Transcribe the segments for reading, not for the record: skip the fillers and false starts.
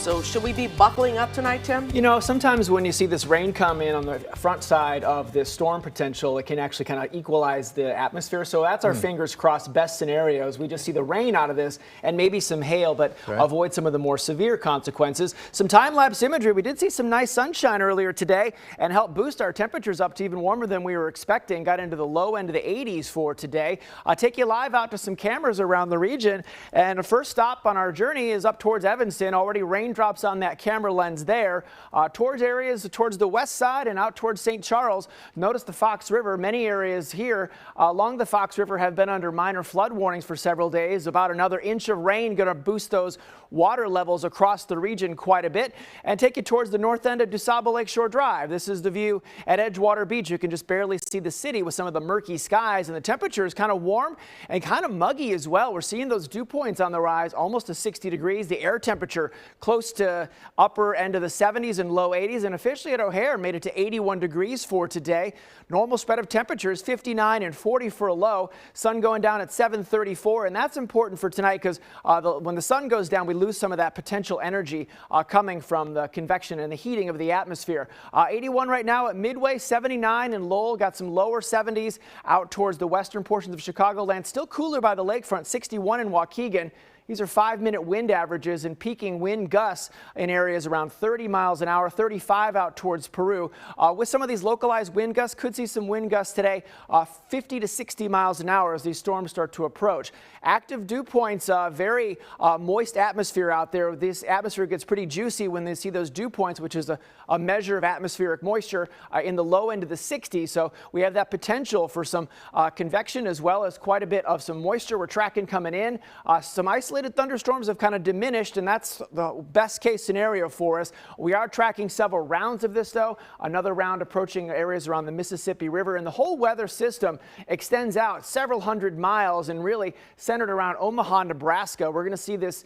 So should we be buckling up tonight, Tim? You know, sometimes when you see this rain come in on the front side of this storm potential, it can actually kind of equalize the atmosphere. So that's our fingers crossed best scenarios. We just see the rain out of this and maybe some hail, but avoid some of the more severe consequences. Some time-lapse imagery. We did see some nice sunshine earlier today and helped boost our temperatures up to even warmer than we were expecting. Got into the low end of the 80s for today. I'll take you live out to some cameras around the region. And the first stop on our journey is up towards Evanston. Already raindrops on that camera lens there. Towards areas towards the west side and out towards St. Charles. Notice the Fox River. Many areas here along the Fox River have been under minor flood warnings for several days. About another inch of rain going to boost those water levels across the region quite a bit and take you towards the north end of DuSable Lakeshore Drive. This is the view at Edgewater Beach. You can just barely see the city with some of the murky skies, and the temperature is kind of warm and kind of muggy as well. We're seeing those dew points on the rise almost to 60 degrees. The air temperature close to upper end of the 70s and low 80s, and officially at O'Hare made it to 81 degrees for today. Normal spread of temperatures 59 and 40 for a low. Sun going down at 7:34, and that's important for tonight because when the sun goes down, we lose some of that potential energy coming from the convection and the heating of the atmosphere. 81 right now at Midway, 79 in Lowell. Got some lower 70s out towards the western portions of Chicagoland. Still cooler by the lakefront, 61 in Waukegan. These are 5-minute wind averages and peaking wind gusts in areas around 30 miles an hour, 35 out towards Peru. With some of these localized wind gusts, could see some wind gusts today, 50 to 60 miles an hour as these storms start to approach. Active dew points, very moist atmosphere out there. This atmosphere gets pretty juicy when they see those dew points, which is a measure of atmospheric moisture in the low end of the 60s. So we have that potential for some convection as well as quite a bit of some moisture we're tracking coming in. Some isolated thunderstorms have kind of diminished, and that's the best case scenario for us. We are tracking several rounds of this, though. Another round approaching areas around the Mississippi River, and the whole weather system extends out several hundred miles and really centered around Omaha, Nebraska. We're going to see this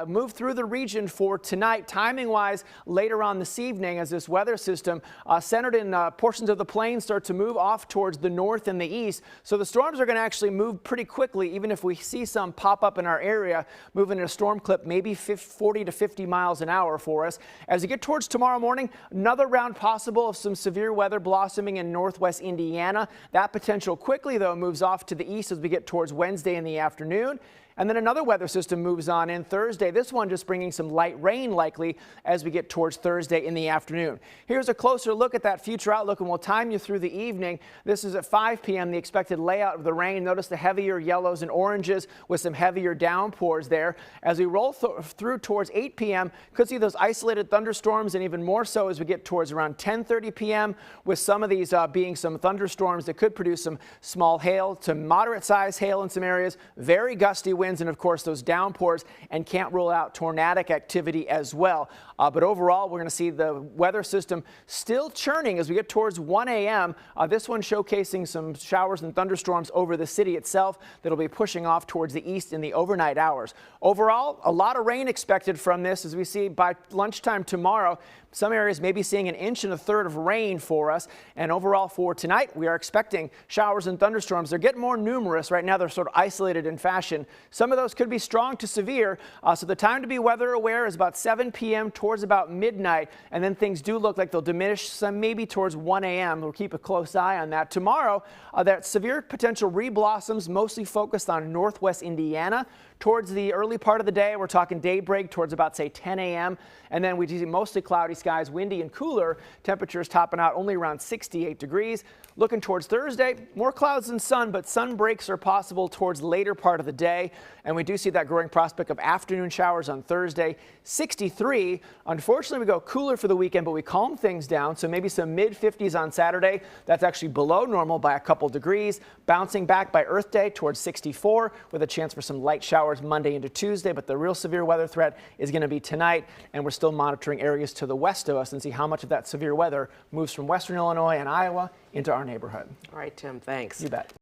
move through the region for tonight, timing-wise later on this evening as this weather system centered in portions of the plains start to move off towards the north and the east. So the storms are going to actually move pretty quickly, even if we see some pop up in our area, moving in a storm clip, maybe 40 to 50 miles an hour for us. As we get towards tomorrow morning, another round possible of some severe weather blossoming in northwest Indiana. That potential quickly, though, moves off to the east as we get towards Wednesday in the afternoon. And then another weather system moves on in Thursday. This one just bringing some light rain likely as we get towards Thursday in the afternoon. Here's a closer look at that future outlook, and we'll time you through the evening. This is at 5 p.m. the expected layout of the rain. Notice the heavier yellows and oranges with some heavier downpours there. As we roll through towards 8 p.m., could see those isolated thunderstorms, and even more so as we get towards around 10:30 p.m. with some of these being some thunderstorms that could produce some small hail to moderate size hail in some areas, very gusty winds, and of course those downpours, and can't rule out tornadic activity as well. But overall, we're going to see the weather system still churning as we get towards 1 a.m. This one showcasing some showers and thunderstorms over the city itself that'll be pushing off towards the east in the overnight hours. Overall, a lot of rain expected from this as we see by lunchtime tomorrow. Some areas may be seeing 1.33 inches of rain for us. And overall for tonight, we are expecting showers and thunderstorms. They're getting more numerous. Right now, they're sort of isolated in fashion. Some of those could be strong to severe. So the time to be weather aware is about 7 p.m. towards about midnight. And then things do look like they'll diminish some maybe towards 1 a.m. We'll keep a close eye on that. Tomorrow, that severe potential reblossoms mostly focused on northwest Indiana. Towards the early part of the day, we're talking daybreak towards about, say, 10 a.m. And then we see mostly cloudy skies, windy and cooler. Temperatures topping out only around 68 degrees. Looking towards Thursday, more clouds than sun, but sun breaks are possible towards the later part of the day. And we do see that growing prospect of afternoon showers on Thursday, 63. Unfortunately, we go cooler for the weekend, but we calm things down. So maybe some mid-50s on Saturday. That's actually below normal by a couple degrees. Bouncing back by Earth Day towards 64 with a chance for some light showers Monday into Tuesday. But the real severe weather threat is going to be tonight. And we're still monitoring areas to the west of us and see how much of that severe weather moves from western Illinois and Iowa into our neighborhood. All right, Tim, thanks. You bet.